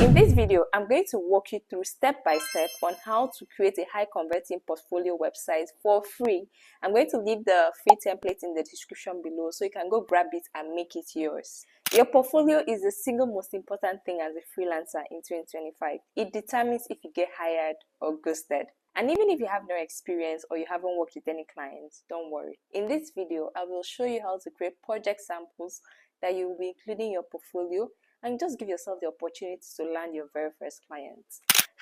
In this video, I'm going to walk you through step by step on how to create a high converting portfolio website for free. I'm going to leave the free template in the description below so you can go grab it and make it yours. Your portfolio is the single most important thing as a freelancer in 2025. It determines if you get hired or ghosted. And even if you have no experience or you haven't worked with any clients, don't worry. In this video, I will show you how to create project samples that you will be including in your portfolio and just give yourself the opportunity to land your very first client.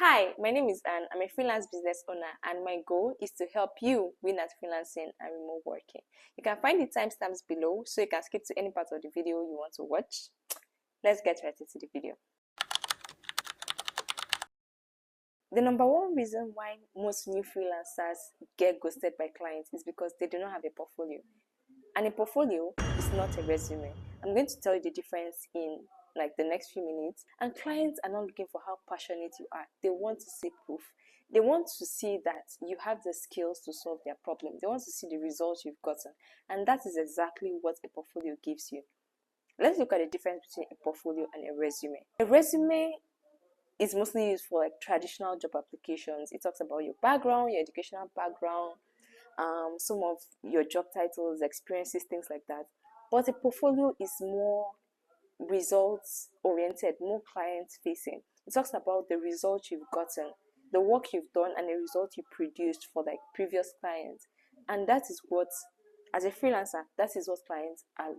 Hi, my name is Anne. I'm a freelance business owner and my goal is to help you win at freelancing and remote working. You can find the timestamps below so you can skip to any part of the video you want to watch. Let's get right into the video. The number one reason why most new freelancers get ghosted by clients is because they do not have a portfolio. And a portfolio is not a resume. I'm going to tell you the difference in like the next few minutes. And clients are not looking for how passionate you are. They want to see proof. They want to see that you have the skills to solve their problem. They want to see the results you've gotten. And that is exactly what a portfolio gives you. Let's look at the difference between a portfolio and a resume. A resume is mostly used for like traditional job applications. It talks about your background, your educational background, some of your job titles, experiences, things like that. But a portfolio is more results oriented, more client facing. It talks about the results you've gotten, the work you've done, and the result you produced for like previous clients. And that is what, as a freelancer, that is what clients are.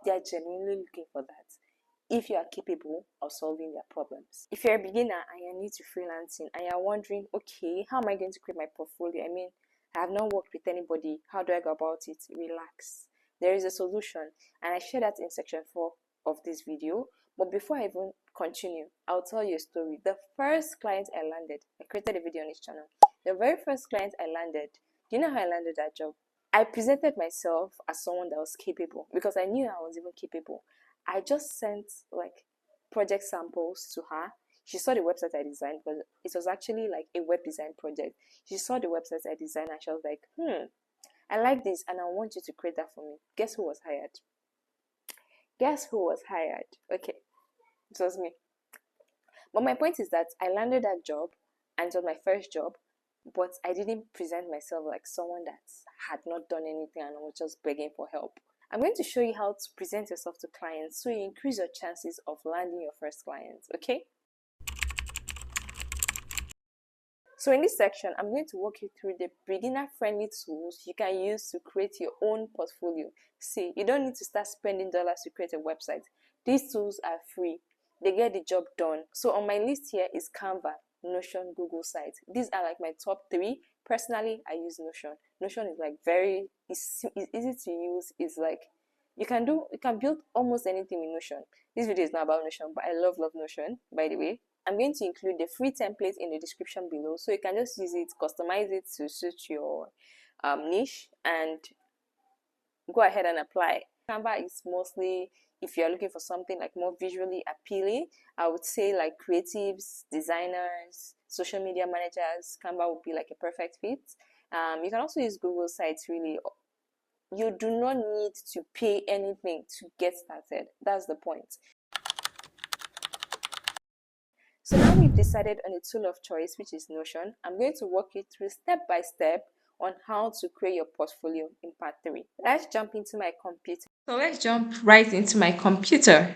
They are genuinely looking for that. If you are capable of solving their problems. If you're a beginner and you're new to freelancing and you're wondering, okay, how am I going to create my portfolio? I mean, I have not worked with anybody. How do I go about it? Relax. There is a solution, and I share that in section 4 of this video. But before I even continue, I'll tell you a story. The first client I landed, I created a video on this channel. The very first client I landed, do you know how I landed that job? I presented myself as someone that was capable because I knew I was even capable. I just sent like project samples to her. She saw the website I designed, but it was actually like a web design project. She saw the website I designed and she was like, I like this and I want you to create that for me. Guess who was hired? Guess who was hired? Okay, it was me. But my point is that I landed that job and it was my first job, but I didn't present myself like someone that had not done anything and I was just begging for help. I'm going to show you how to present yourself to clients so you increase your chances of landing your first clients, okay? So in this section, I'm going to walk you through the beginner-friendly tools you can use to create your own portfolio. See, you don't need to start spending dollars to create a website. These tools are free. They get the job done. So on my list here is Canva, Notion, Google Sites. These are like my top 3. Personally, I use Notion. Notion is like it's easy to use. It's like you can build almost anything with Notion. This video is not about Notion, but I love Notion, by the way. I'm going to include the free template in the description below, so you can just use it, customize it to suit your niche, and go ahead and apply. Canva is mostly if you're looking for something like more visually appealing. I would say like creatives, designers, social media managers. Canva would be like a perfect fit. You can also use Google Sites. Really, you do not need to pay anything to get started. That's the point. So now we've decided on a tool of choice, which is Notion. I'm going to walk you through step by step on how to create your portfolio in part 3. Let's jump into my computer. So let's jump right into my computer.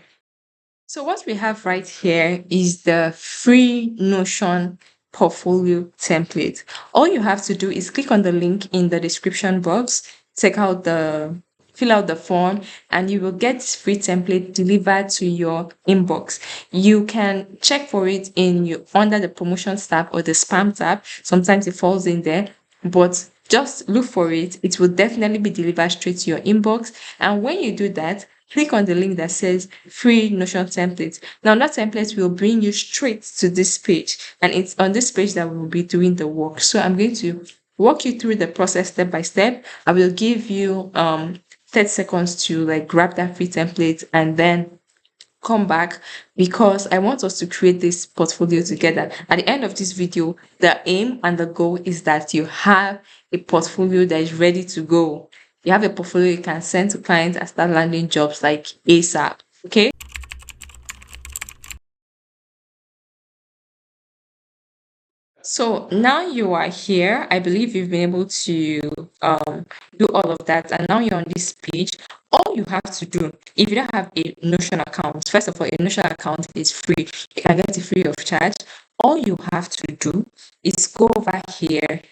So what we have right here is the free Notion portfolio template. All you have to do is click on the link in the description box, fill out the form, and you will get free template delivered to your inbox. You can check for it under the promotions tab or the spam tab. Sometimes it falls in there, but just look for it. It will definitely be delivered straight to your inbox. And when you do that, click on the link that says free Notion template. Now that template will bring you straight to this page, and it's on this page that we will be doing the work. So I'm going to walk you through the process step by step. I will give you 30 seconds to like grab that free template and then come back because I want us to create this portfolio together. At the end of this video, the aim and the goal is that you have a portfolio that is ready to go. You have a portfolio you can send to clients and start landing jobs like ASAP. Okay. So now you are here. I believe you've been able to do all of that, and now you're on this page. All you have to do, if you don't have a Notion account, first of all, a Notion account is free. You can get it free of charge. All you have to do is go over here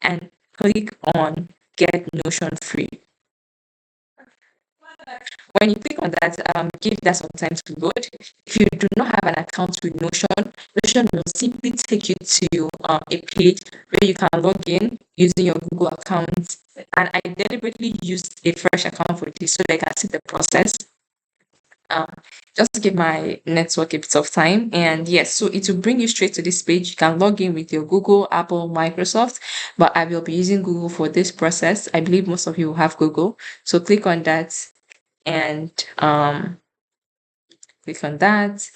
and click on Get Notion Free. When you click on that, give that some time to load. If you do not have an account with Notion, Notion will simply take you to a page where you can log in using your Google account. And I deliberately used a fresh account for this so that I can see the process. Um, just to give my network a bit of time. And yes, so it will bring you straight to this page. You can log in with your Google, Apple, Microsoft, but I will be using Google for this process. I believe most of you will have Google. So click on that and click on that,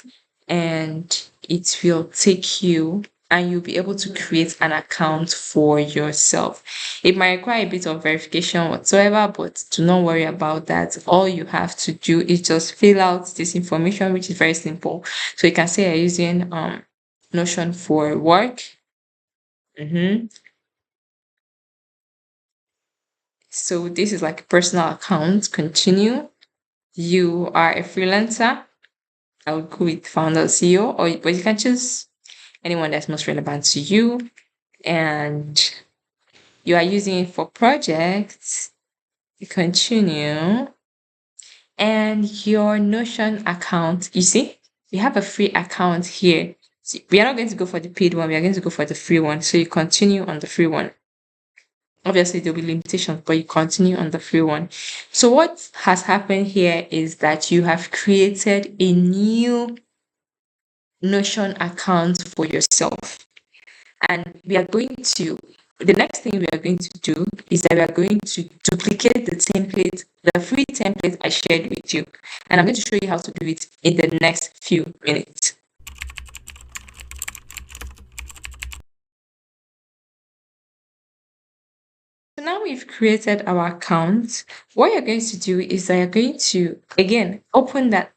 and it will take you and you'll be able to create an account for yourself. It might require a bit of verification whatsoever, but do not worry about that. All you have to do is just fill out this information, which is very simple. So you can say you're using Notion for work. So this is like a personal account. Continue. You are a freelancer. I would go with founder, CEO, or but you can choose anyone that's most relevant to you. And you are using it for projects. You continue. And your Notion account, you see, we have a free account here. So we are not going to go for the paid one, we are going to go for the free one. So you continue on the free one. Obviously, there'll be limitations, but you continue on the free one. So what has happened here is that you have created a new Notion account for yourself. And we are going to, the next thing we are going to do is that we are going to duplicate the template, the free template I shared with you. And I'm going to show you how to do it in the next few minutes. So now we've created our account. What you're going to do is that you're going to again open that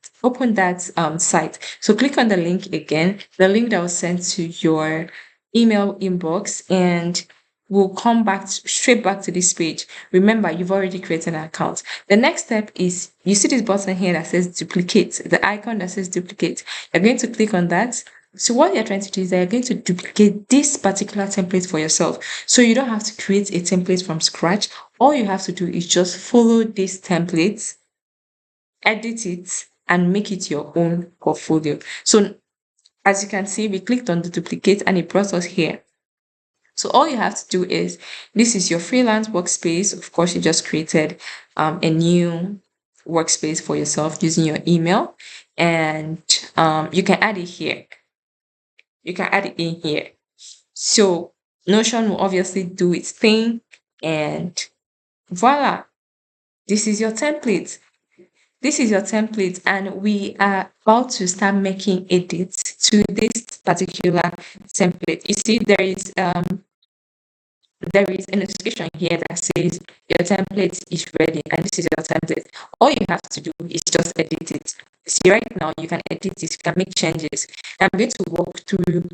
site. So click on the link again, the link that was sent to your email inbox, and we'll come back straight back to this page. Remember, you've already created an account. The next step is you see this button here that says duplicate, the icon that says duplicate. You're going to click on that. So what you're trying to do is that you're going to duplicate this particular template for yourself. So you don't have to create a template from scratch. All you have to do is just follow this template, edit it, and make it your own portfolio. So as you can see, we clicked on the duplicate and it brought us here. So all you have to do is, this is your freelance workspace. Of course, you just created a new workspace for yourself using your email, and you can add it here. You can add it in here. So Notion will obviously do its thing, and voila, this is your template. This is your template, and we are about to start making edits to this particular template. You see, there is a notification here that says your template is ready, and this is your template. All you have to do is just edit it. See, right now you can edit this, you can make changes. I'm going to walk through,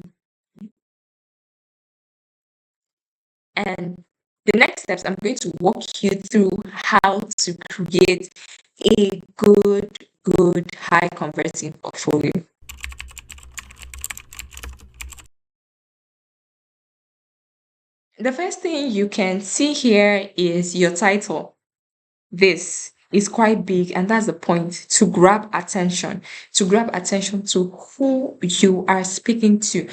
and the next steps, I'm going to walk you through how to create a good high converting portfolio. The first thing you can see here is your title. This is quite big, and that's the point, to grab attention to who you are speaking to.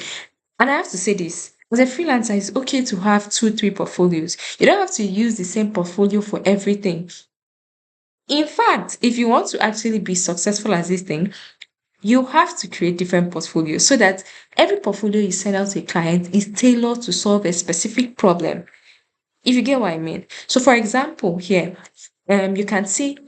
And I have to say this, as a freelancer, it's okay to have 2, 3 portfolios. You don't have to use the same portfolio for everything. In fact, if you want to actually be successful at this thing, you have to create different portfolios so that every portfolio you send out to a client is tailored to solve a specific problem. If you get what I mean. So for example, here, you can see,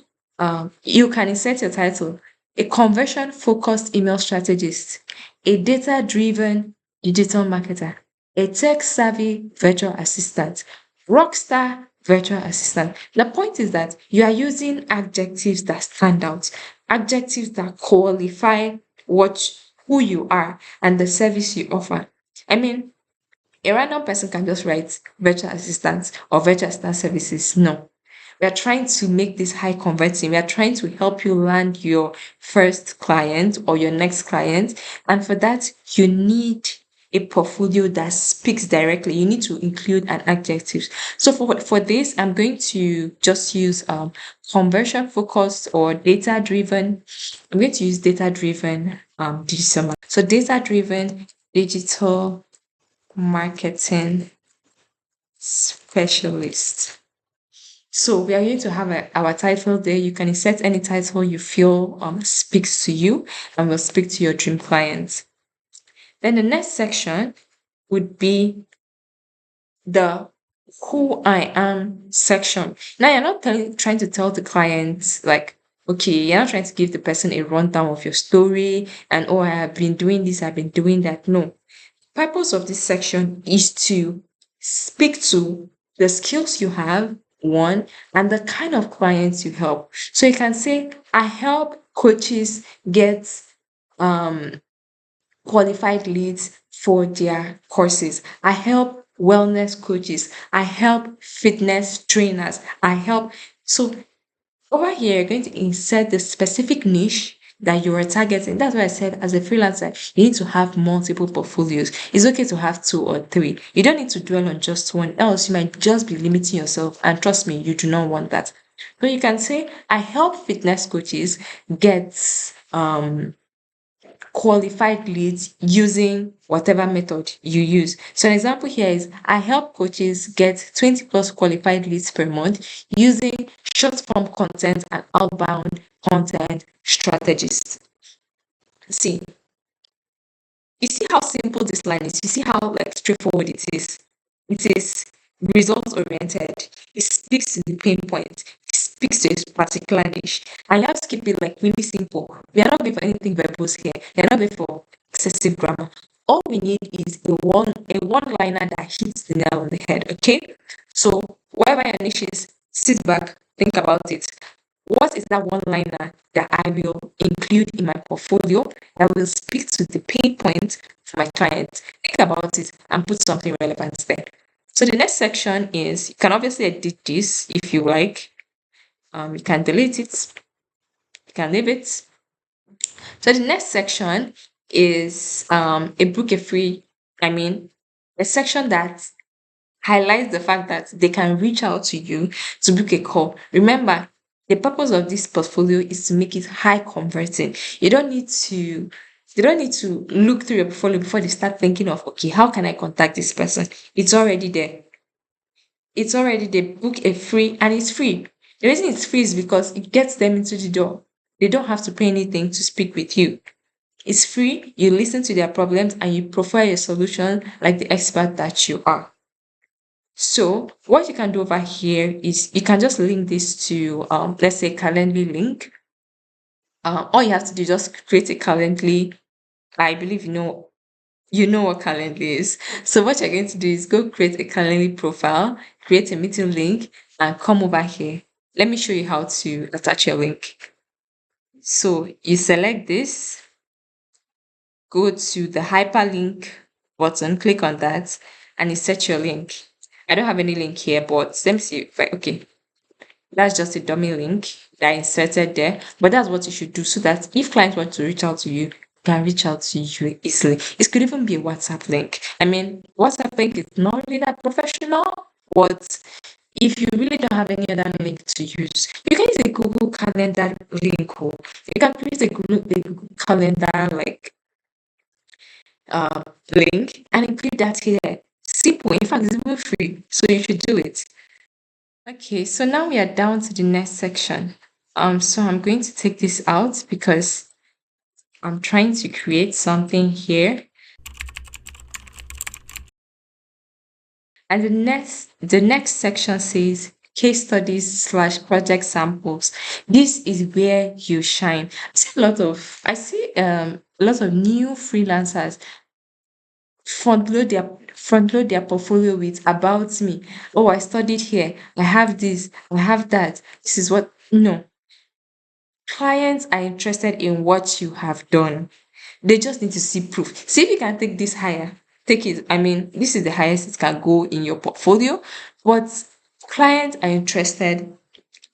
you can insert your title, a conversion focused email strategist, a data driven digital marketer, a tech savvy virtual assistant, rockstar virtual assistant. The point is that you are using adjectives that stand out, adjectives that qualify what who you are and the service you offer. I mean, A random person can just write virtual assistant or virtual assistant services. No. We are trying to make this high converting. We are trying to help you land your first client or your next client. And for that, you need a portfolio that speaks directly. You need to include an adjective. So for this, I'm going to just use conversion focused or data driven. I'm going to use data driven digital. So data driven digital marketing specialist. So we are going to have our title there. You can insert any title you feel speaks to you and will speak to your dream client. Then the next section would be the who I am section. Now you're not trying to tell the client like, okay, you're not trying to give the person a rundown of your story and oh, I have been doing this, I've been doing that. No. Purpose of this section is to speak to the skills you have, one, and the kind of clients you help. So you can say, I help coaches get um qualified leads for their courses. I help wellness coaches. I help fitness trainers. I help. So over here, you're going to insert the specific niche that you are targeting. That's why I said, as a freelancer, you need to have multiple portfolios. It's okay to have two or three. You don't need to dwell on just one, else you might just be limiting yourself. And trust me, you do not want that. So you can say, I help fitness coaches get qualified leads using whatever method you use. So an example here is I help coaches get 20 plus qualified leads per month using short form content and outbound content strategies. See, you see how simple this line is. You see how like straightforward it is. It is results oriented. It speaks to the pain point. It speaks to a particular niche. And you have to keep it like really simple. We are not looking for anything verbose here. We are not looking for excessive grammar. All we need is a one liner that hits the nail on the head. Okay. So whatever your niche is, sit back, think about it. What is that one liner that I will include in my portfolio that will speak to the pain point for my client? Think about it and put something relevant there. So the next section is you can obviously edit this if you like. You can delete it, you can leave it. So the next section is a book a free, I mean, a section that highlights the fact that they can reach out to you to book a call. Remember, the purpose of this portfolio is to make it high converting. You don't need to look through your portfolio before they start thinking of, okay, how can I contact this person? It's already there. It's already there. Book a free and it's free. The reason it's free is because it gets them into the door. They don't have to pay anything to speak with you. It's free. You listen to their problems and you provide a solution like the expert that you are. So what you can do over here is you can just link this to let's say Calendly link. All you have to do is just create a Calendly. I believe you know what Calendly is. So what you're going to do is go create a Calendly profile, create a meeting link, and come over here. Let me show you how to attach your link. So you select this, go to the hyperlink button, click on that, and you set your link. I don't have any link here, but let me see if okay. That's just a dummy link that I inserted there. But that's what you should do so that if clients want to reach out to you, can reach out to you easily. It could even be a WhatsApp link. I mean, WhatsApp link is not really that professional, but if you really don't have any other link to use, you can use a Google Calendar link. You can use a Google Calendar like uh, link and include that here. Simple. In fact, it's even free, so you should do it. Okay, so now we are down to the next section. So I'm going to take this out because I'm trying to create something here. And the next section says case studies slash project samples. This is where you shine. I see a lot of new freelancers front load their portfolio with about me. Oh, I studied here. I have this. I have that. This is what no. Clients are interested in what you have done. They just need to see proof. See if you can take this higher. take it. I mean, this is the highest it can go in your portfolio, but clients are interested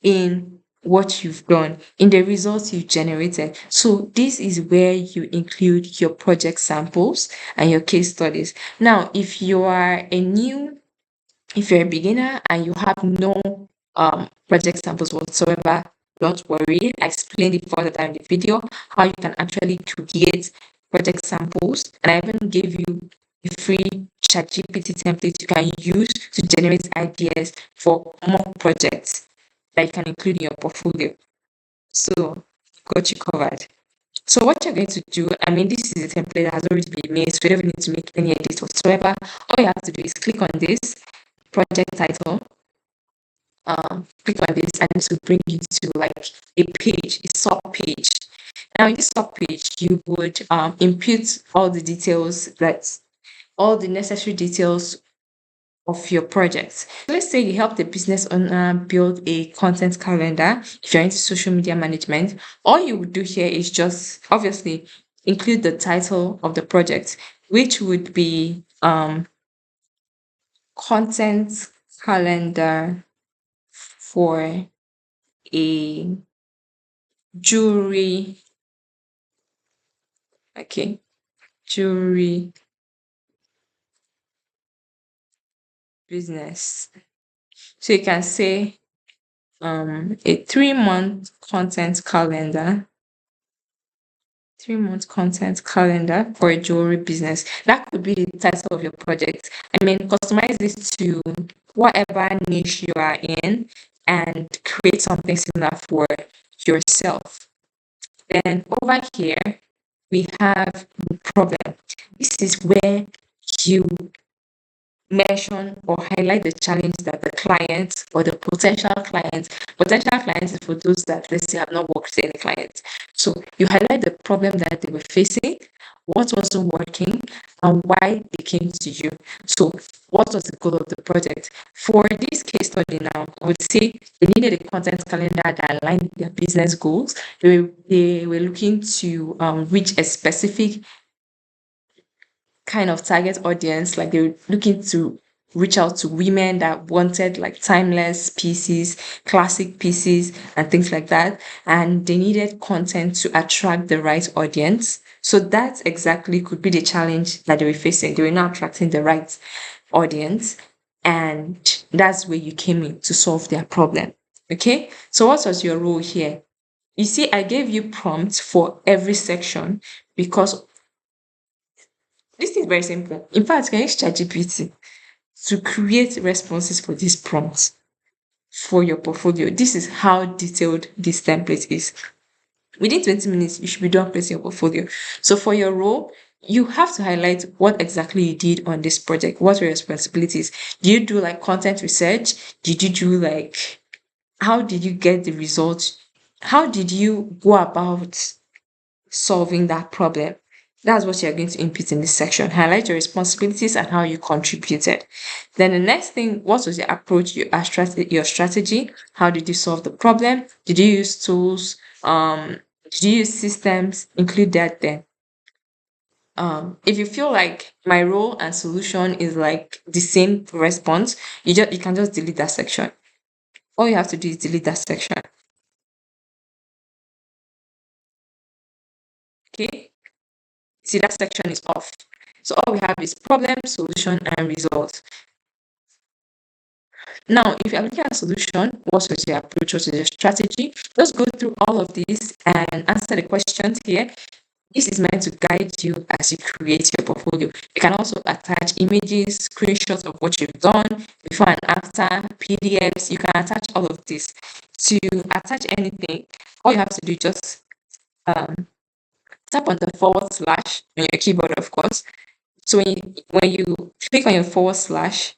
in what you've done, in the results you generated. So this is where you include your project samples and your case studies. Now, if you're a beginner and you have no project samples whatsoever, don't worry. I explained it further in the video how you can actually create project samples, and I even gave you a free ChatGPT template you can use to generate ideas for more projects that you can include in your portfolio. So, got you covered. So, what you're going to do, I mean, this is a template that has already been made, so you don't need to make any edits whatsoever. All you have to do is click on this project title, click on this, and this will bring you to like a page, a sub page. Now, in this sub page, you would input all the necessary details of your project. So let's say you help the business owner build a content calendar. If you're into social media management, all you would do here is just obviously include the title of the project, which would be content calendar for a jewelry, okay, jewelry business. So you can say a 3-month content calendar, 3-month content calendar for a jewelry business. That could be the title of your project. I mean, customize this to whatever niche you are in and create something similar for yourself. Then over here, we have the problem. This is where you mention or highlight the challenge that the client or the potential clients is for those that let's say have not worked with any clients. So you highlight the problem that they were facing, what wasn't working, and why they came to you. So what was the goal of the project? For this case study now, I would say they needed a content calendar that aligned with their business goals. They were looking to reach a specific kind of target audience, like they were looking to reach out to women that wanted like timeless pieces, classic pieces, and things like that. And they needed content to attract the right audience. So that exactly could be the challenge that they were facing. They were not attracting the right audience. And that's where you came in to solve their problem. Okay. So what was your role here? You see, I gave you prompts for every section because this is very simple. In fact, you can use ChatGPT to create responses for these prompts for your portfolio. This is how detailed this template is. Within 20 minutes, you should be done creating your portfolio. So for your role, you have to highlight what exactly you did on this project. What were your responsibilities? Did you do like content research? Did you do like, how did you get the results? How did you go about solving that problem? That's what you're going to input in this section. Highlight your responsibilities and how you contributed. Then the next thing, what was your approach, your strategy? How did you solve the problem? Did you use tools? Did you use systems? Include that then. If you feel like my role and solution is like the same response, you can just delete that section. All you have to do is delete that section. Okay. See, that section is off. So all we have is problem, solution, and result. Now, if you're looking at a solution, what was your approach, what was your strategy? Just go through all of these and answer the questions here. This is meant to guide you as you create your portfolio. You can also attach images, screenshots of what you've done, before and after, PDFs. You can attach all of this. To attach anything, all you have to do is just tap on the forward slash on your keyboard, of course. So when you click on your forward slash,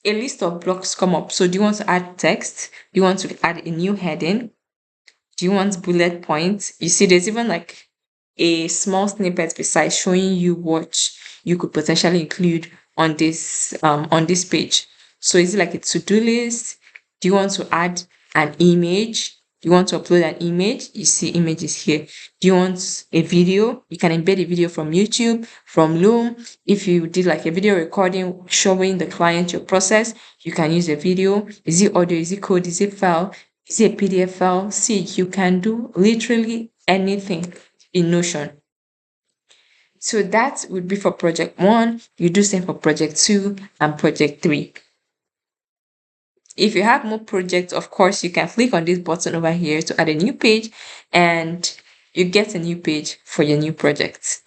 a list of blocks come up. So do you want to add text? Do you want to add a new heading? Do you want bullet points? You see, there's even like a small snippet beside showing you what you could potentially include on this page. So is it like a to-do list? Do you want to add an image? You want to upload an image, you see images here. Do you want a video? You can embed a video from YouTube, from Loom. If you did like a video recording showing the client your process, you can use a video. Is it audio? Is it code? Is it file? Is it a PDF file? See, you can do literally anything in Notion. So that would be for project 1. You do same for project 2 and project 3. If you have more projects, of course, you can click on this button over here to add a new page, and you get a new page for your new project.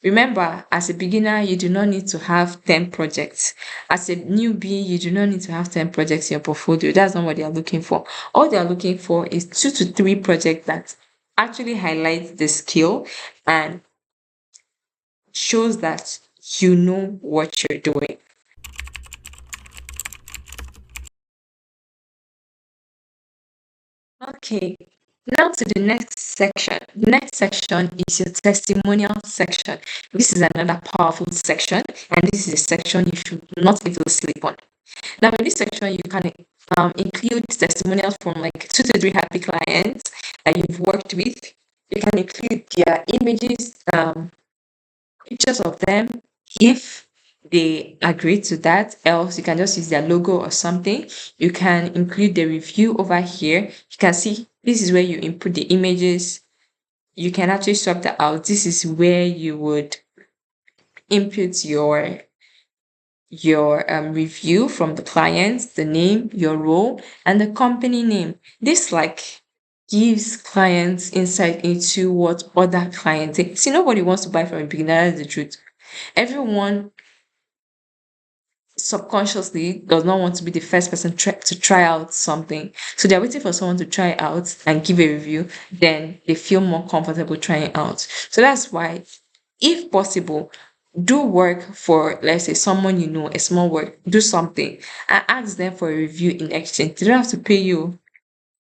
Remember, as a beginner, you do not need to have 10 projects. As a newbie, you do not need to have 10 projects in your portfolio. That's not what they are looking for. All they are looking for is 2 to 3 projects that actually highlight the skill and shows that you know what you're doing. Okay, now to the next section. The next section is your testimonial section. This is another powerful section, and this is a section you should not even sleep on. Now, in this section, you can include testimonials from like 2 to 3 happy clients that you've worked with. You can include their images, pictures of them if they agree to that. Else you can just use their logo or something. You can include the review over here. You can see this is where you input the images. You can actually swap that out. This is where you would input your review from the clients, the name, your role, and the company name. This like gives clients insight into what other clients think. See, nobody wants to buy from a beginner, that's the truth. Everyone subconsciously does not want to be the first person to try out something. So they're waiting for someone to try out and give a review, then they feel more comfortable trying out. So that's why, if possible, do work for, let's say, someone you know, a small work, do something and ask them for a review in exchange. They don't have to pay you.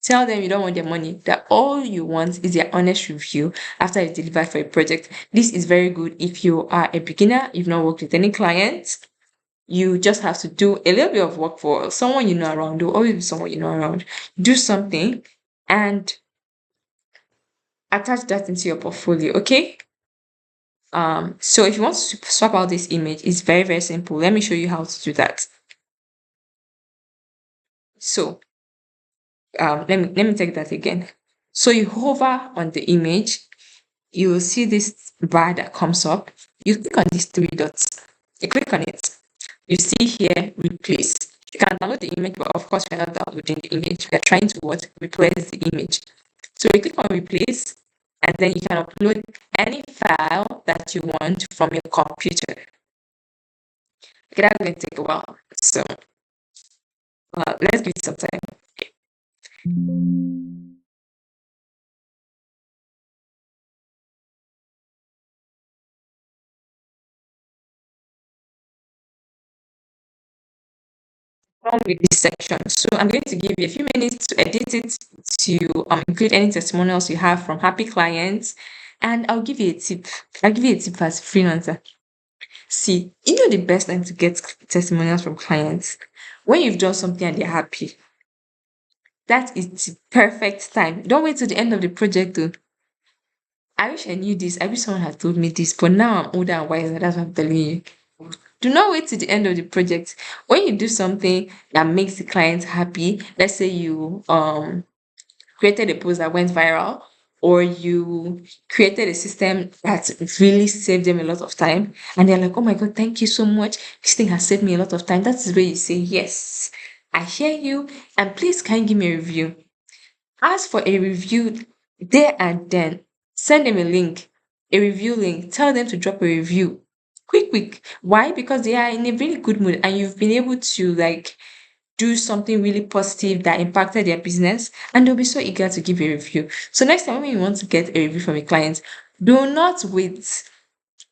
Tell them you don't want their money, that all you want is their honest review after you deliver for a project. This is very good if you are a beginner, you've not worked with any clients. You just have to do a little bit of work for someone you know around. There will always be someone you know around. Do something and attach that into your portfolio, okay? So if you want to swap out this image, it's very, very simple. Let me show you how to do that. So let me take that again. So you hover on the image, you will see this bar that comes up. You click on these 3 dots. You click on it. You see here, replace. You can download the image, but of course, we're not downloading the image. We're trying to what? Replace the image. So you click on replace, and then you can upload any file that you want from your computer. Okay, that's going to take a while. So let's give it some time. On with this section. So I'm going to give you a few minutes to edit it, to include any testimonials you have from happy clients, and I'll give you a tip. I'll give you a tip as a freelancer. See, you know the best time to get testimonials from clients? When you've done something and they're happy. That is the perfect time. Don't wait till the end of the project though. I wish I knew this. I wish someone had told me this, but now I'm older and wiser. That's what I'm telling you. Do not wait till the end of the project. When you do something that makes the client happy, let's say you created a post that went viral, or you created a system that really saved them a lot of time, and they're like, oh my god, thank you so much, this thing has saved me a lot of time. That is where you say, yes, I hear you, and please can you give me a review. Ask for a review there and then. Send them a link, a review link. Tell them to drop a review. Quick. Why? Because they are in a really good mood and you've been able to like do something really positive that impacted their business, and they'll be so eager to give a review. So next time when you want to get a review from a client, do not wait.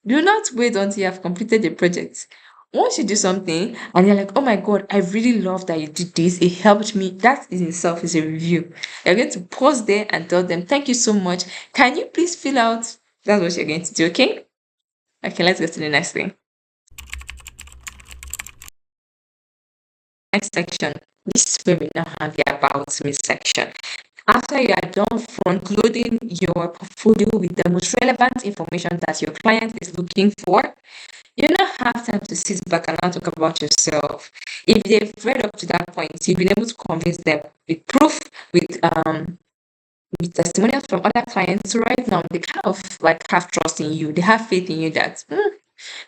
Do not wait until you have completed the project. Once you do something and you're like, oh my god, I really love that you did this, it helped me, that in itself is a review. You're going to pause there and tell them, thank you so much. Can you please fill out? That's what you're going to do, okay? Okay, let's go to the next thing. Next section. This is where we now have the about me section. After you are done front loading your portfolio with the most relevant information that your client is looking for, you don't have time to sit back and now talk about yourself. If they've read up to that point, you've been able to convince them with proof, with testimonials from other clients. So right now, they kind of like have trust in you. They have faith in you that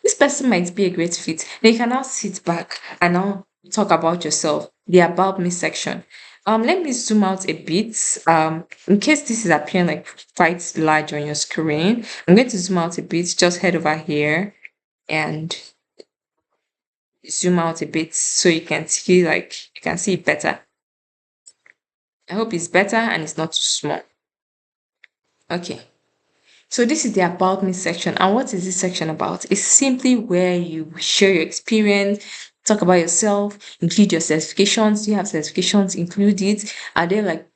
this person might be a great fit. Then you can now sit back and now talk about yourself, the about me section. Let me zoom out a bit. In case this is appearing like quite large on your screen, I'm going to zoom out a bit. Just head over here and zoom out a bit so you can see it better. I hope it's better and it's not too small. Okay. So this is the about me section. And what is this section about? It's simply where you share your experience, talk about yourself, include your certifications. Do you have certifications? Include it. Are there like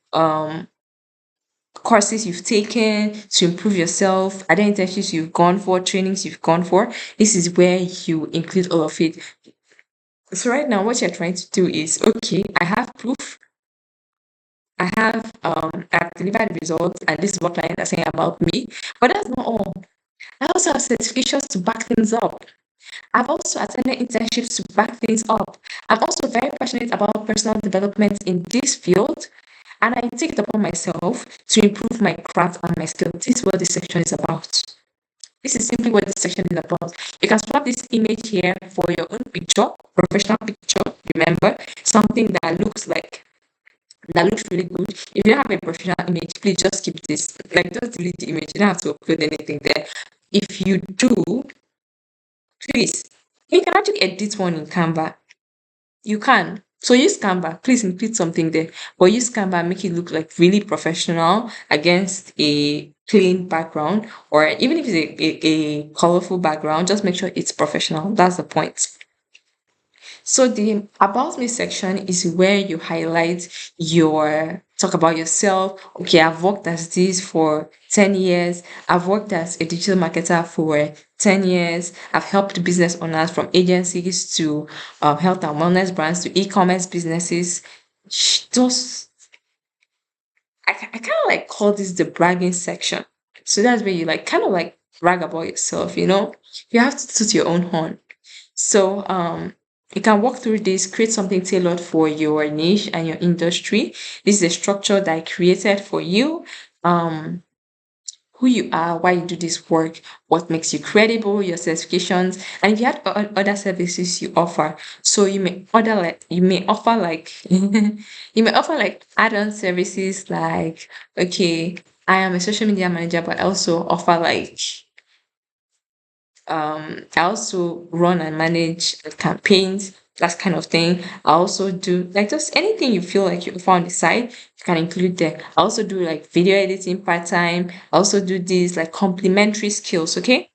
courses you've taken to improve yourself? Are there internships you've gone for, trainings you've gone for? This is where you include all of it. So right now what you're trying to do is, okay, I have proof. I've delivered results and this is what clients are saying about me. But that's not all. I also have certifications to back things up. I've also attended internships to back things up. I'm also very passionate about personal development in this field, and I take it upon myself to improve my craft and my skills. This is what this section is about. This is simply what this section is about. You can swap this image here for your own picture, professional picture. Remember, something that looks really good. If you have a professional image, please just keep this. Like, just delete the image. You don't have to upload anything there. If you do, please, you can actually edit one in Canva. You can. So use Canva. Please include something there. But use Canva and make it look like really professional against a clean background. Or even if it's a colorful background, just make sure it's professional. That's the point. So the about me section is where you highlight talk about yourself. Okay, I've worked as this for 10 years. I've worked as a digital marketer for 10 years. I've helped business owners from agencies to health and wellness brands to e-commerce businesses. Just I kind of like call this the bragging section. So that's where you like kind of like brag about yourself, you know? You have to toot your own horn. So you can walk through this, create something tailored for your niche and your industry. This is a structure that I created for you. Who you are, why you do this work, what makes you credible, your certifications, and if you have other services you offer. So you may offer like you may offer like add-on services like, okay, I am a social media manager, but I also offer like I also run and manage campaigns, that kind of thing. I also do like just anything you feel like you found the side, you can include there. I also do like video editing part-time. I also do these like complementary skills, okay?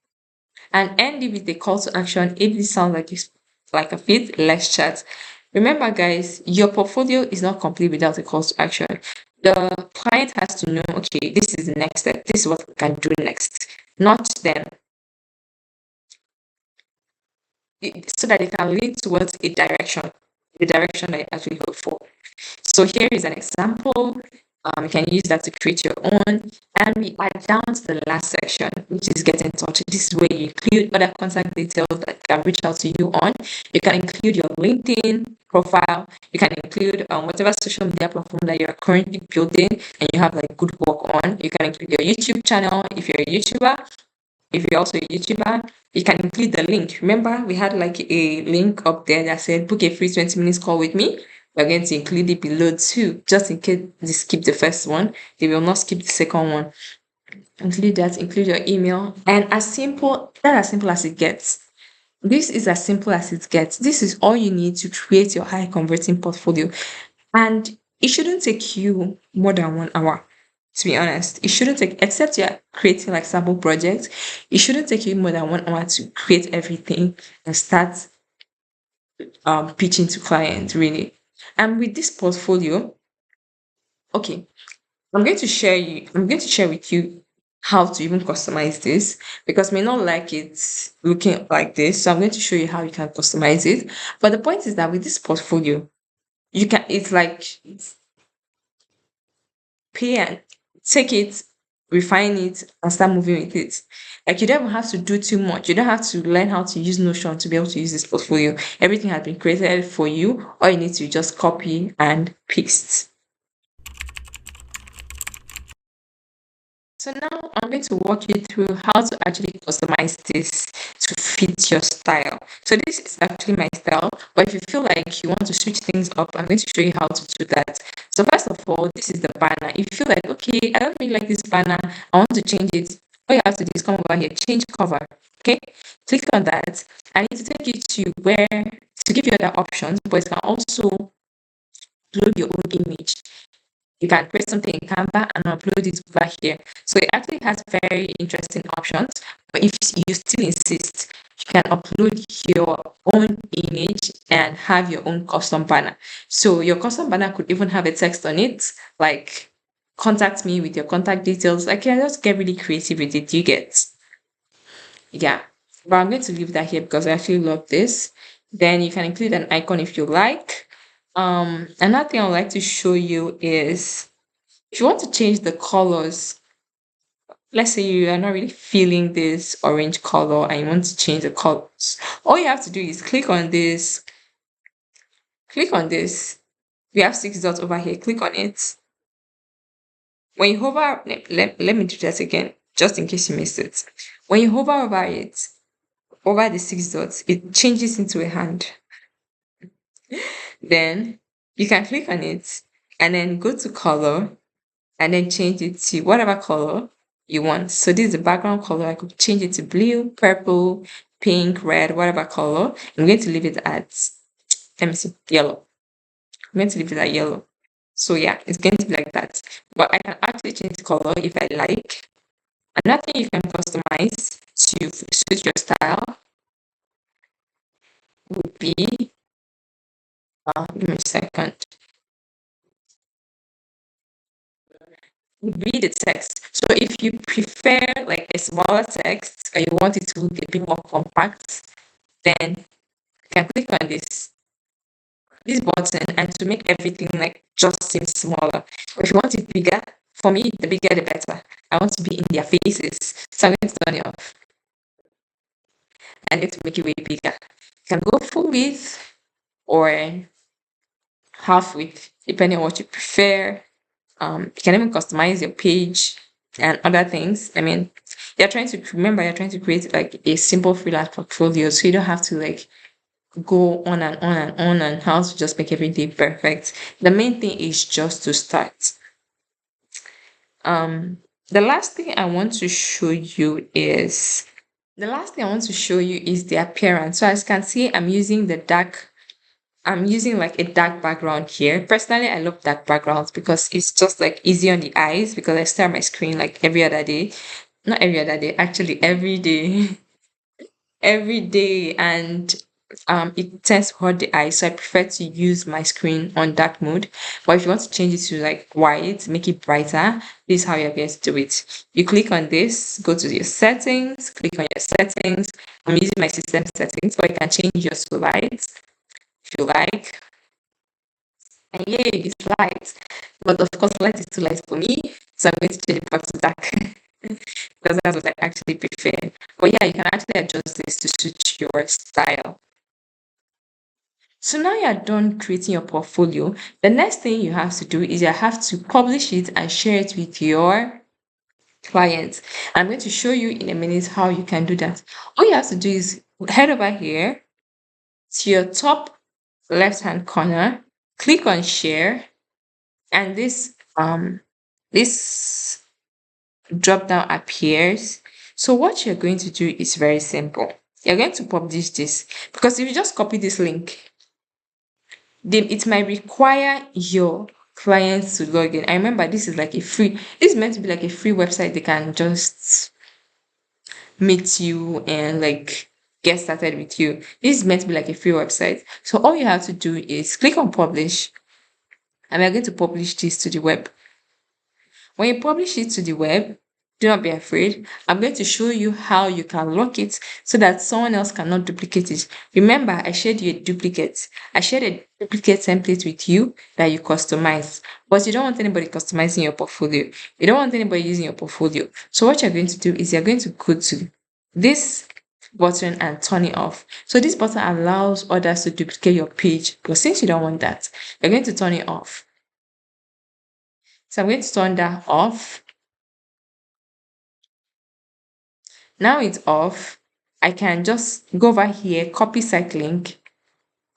And end it with a call to action. If this sounds like it's like a fit, let's chat. Remember, guys, your portfolio is not complete without a call to action. The client has to know, okay, this is the next step. This is what we can do next. Not them. So that it can lead towards a direction, the direction that you actually go for. So here is an example. You can use that to create your own. And we are down to the last section, which is get in touch. This is where you include other contact details that can reach out to you on. You can include your LinkedIn profile. You can include whatever social media platform that you are currently building and you have like good work on. You can include your YouTube channel if you're a YouTuber. If you're also a YouTuber, you can include the link. Remember, we had like a link up there that said book a free 20 minutes call with me. We're going to include it below too, just in case they skip the first one. They will not skip the second one. Include that, include your email, and as simple as it gets. This is as simple as it gets. This is all you need to create your high converting portfolio. And it shouldn't take you more than 1 hour. To be honest, it shouldn't take, except you're creating like sample projects, it shouldn't take you more than 1 hour to create everything and start pitching to clients, really. And with this portfolio, okay, I'm going to share with you how to even customize this because you may not like it looking like this. So I'm going to show you how you can customize it. But the point is that with this portfolio, you can, it's like pay and take it, refine it, and start moving with it. Like you don't even have to do too much. You don't have to learn how to use Notion to be able to use this portfolio. Everything has been created for you. All you need to just copy and paste. So now I'm going to walk you through how to actually customize this to fit your style. So this is actually my style, but if you feel like you want to switch things up, I'm going to show you how to do that. So first of all, this is the banner. If you feel like, okay, I don't really like this banner, I want to change it, all you have to do is come over here, change cover. Okay, click on that. I need to take you to where to give you other options, but it can also upload your own image. You can create something in Canva and upload it over here. So it actually has very interesting options. But if you still insist, you can upload your own image and have your own custom banner. So your custom banner could even have a text on it, like contact me with your contact details. Like, you can just get really creative with it. You get, yeah. But I'm going to leave that here because I actually love this. Then you can include an icon if you like. Another thing I would like to show you is if you want to change the colors, let's say you are not really feeling this orange color and you want to change the colors, all you have to do is click on this. We have six dots over here, click on it. When you hover, let me do that again, just in case you missed it. When you hover over it, over the six dots, it changes into a hand. Then you can click on it and then go to color and then change it to whatever color you want. So this is the background color. I could change it to blue, purple, pink, red, whatever color. I'm going to leave it at, let me see, yellow. I'm going to leave it at yellow. So yeah, it's going to be like that. But I can actually change the color if I like. Another thing you can customize to suit your style would be, give me a second, would be the text. So if you prefer like a smaller text or you want it to look a bit more compact, then you can click on this button and to make everything like just seem smaller. But if you want it bigger, for me the bigger the better. I want to be in their faces. So I'm going to turn it off. I need to make it way bigger. You can go full width or half width, depending on what you prefer. You can even customize your page and other things. I mean, you're trying to create like a simple freelance portfolio, so you don't have to like go on and on and on and how to just make everything perfect. The main thing is just to start. The last thing I want to show you is the appearance. So as you can see, I'm using like a dark background here. Personally, I love dark backgrounds because it's just like easy on the eyes because I stare at my screen like every other day. Not every other day, actually every day. Every day, and it tends to hurt the eyes, so I prefer to use my screen on dark mode. But if you want to change it to like white, make it brighter, this is how you're going to do it. You click on this, go to your settings, click on your settings. I'm using my system settings, but you can change yours to light if you like. And yay, it's light. But of course, light is too light for me, so I'm going to change it back to dark. Because that's what I actually prefer. But yeah, you can actually adjust this to suit your style. So now you're done creating your portfolio. The next thing you have to do is you have to publish it and share it with your clients. I'm going to show you in a minute how you can do that. All you have to do is head over here to your top left hand corner, click on share, and this drop down appears. So what you're going to do is very simple. You're going to publish this because if you just copy this link, then it might require your clients to log in. I remember this is meant to be like a free website. They can just meet you and like get started with you. This is meant to be like a free website. So all you have to do is click on publish, and we're going to publish this to the web. When you publish it to the web, Do not be afraid. I'm going to show you how you can lock it so that someone else cannot duplicate it. Remember, I shared you a duplicate. I shared a duplicate template with you that you customize, but you don't want anybody customizing your portfolio. You don't want anybody using your portfolio. So what you're going to do is you're going to go to this button and turn it off. So this button allows others to duplicate your page, but since you don't want that, you're going to turn it off. So I'm going to turn that off. Now it's off. I can just go over here, copy site link,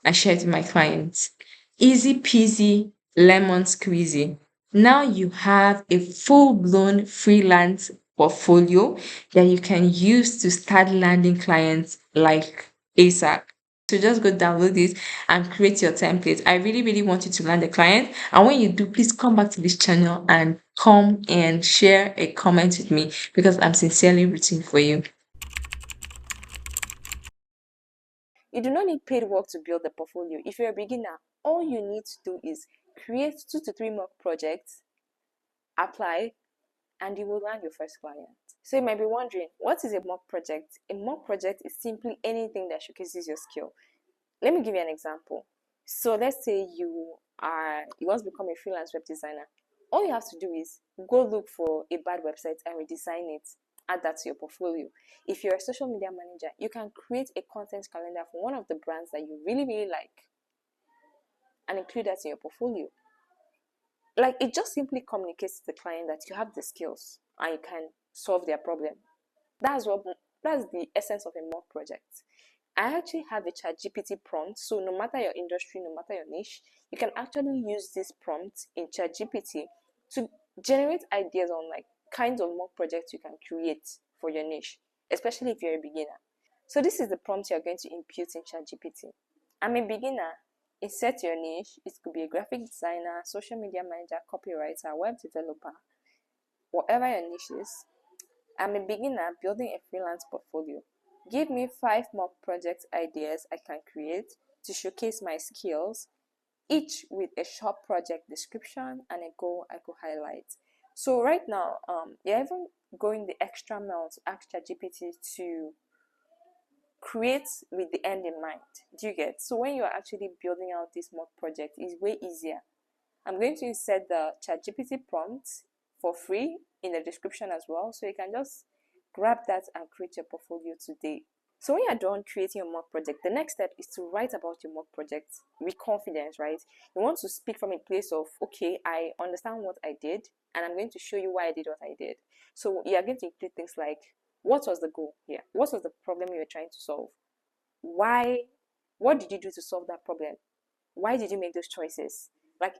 and share it with my clients. Easy peasy, lemon squeezy. Now you have a full blown freelance portfolio that you can use to start landing clients like ASAP. So just go download it and create your template. I really, really want you to land a client. And when you do, please come back to this channel and come and share a comment with me because I'm sincerely rooting for you. You do not need paid work to build a portfolio. If you're a beginner, all you need to do is create 2 to 3 mock projects, apply, and you will land your first client. So you might be wondering, what is a mock project? A mock project is simply anything that showcases your skill. Let me give you an example. So let's say you want to become a freelance web designer. All you have to do is go look for a bad website and redesign it. Add that to your portfolio. If you're a social media manager, you can create a content calendar for one of the brands that you really, really like and include that in your portfolio. Like, it just simply communicates to the client that you have the skills and you can solve their problem. That's the essence of a mock project. I actually have a ChatGPT prompt, so no matter your industry, no matter your niche, you can actually use this prompt in ChatGPT to generate ideas on like kinds of mock projects you can create for your niche, especially if you're a beginner. So this is the prompt you're going to input in ChatGPT. I'm a beginner. Insert your niche. It could be a graphic designer, social media manager, copywriter, web developer, whatever your niche is. I'm a beginner building a freelance portfolio. Give me 5 mock project ideas I can create to showcase my skills, each with a short project description and a goal I could highlight. So right now, you're even going the extra mile to ask ChatGPT to create with the end in mind. Do you get? So when you're actually building out this mock project, it's way easier. I'm going to insert the ChatGPT prompt for free in the description as well, so you can just grab that and create your portfolio today. So when you're done creating your mock project, the next step is to write about your mock project with confidence, right? You want to speak from a place of, okay, I understand what I did, and I'm going to show you why I did what I did. So you're going to include things like, what was the goal here? What was the problem you were trying to solve? Why? What did you do to solve that problem? Why did you make those choices? Like,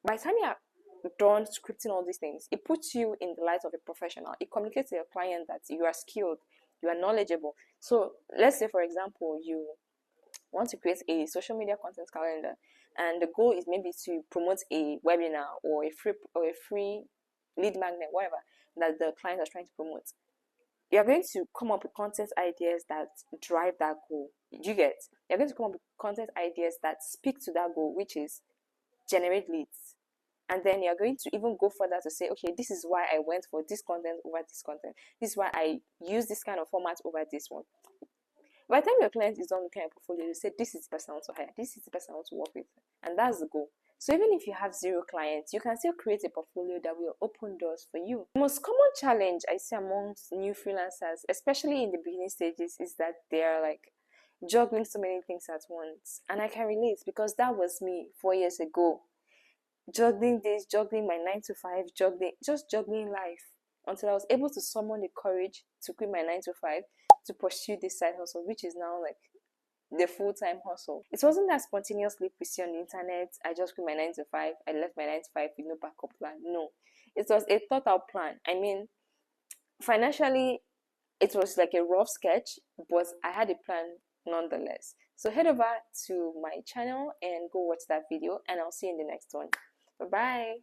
by the time you're done scripting all these things, it puts you in the light of a professional. It communicates to your client that you are skilled, you are knowledgeable. So let's say, for example, you want to create a social media content calendar, and the goal is maybe to promote a webinar or a free lead magnet, whatever that the client is trying to promote. You're going to come up with content ideas that drive that goal. You get? You're going to come up with content ideas that speak to that goal, which is generate leads. And then you're going to even go further to say, okay, this is why I went for this content over this content. This is why I use this kind of format over this one. By the time your client is done looking at your portfolio, you say, this is the person I want to hire, this is the person I want to work with. And that's the goal. So even if you have 0 clients, you can still create a portfolio that will open doors for you. The most common challenge I see amongst new freelancers, especially in the beginning stages, is that they're like juggling so many things at once. And I can relate because that was me 4 years ago. Juggling this, juggling my 9 to 5, juggling life until I was able to summon the courage to quit my 9 to 5 to pursue this side hustle, which is now like the full-time hustle. It wasn't that spontaneously pursued on the internet. I just quit my 9 to 5. I left my 9 to 5 with no backup plan. No, it was a thought-out plan. I mean, financially, it was like a rough sketch, but I had a plan nonetheless. So head over to my channel and go watch that video, and I'll see you in the next one. Bye bye.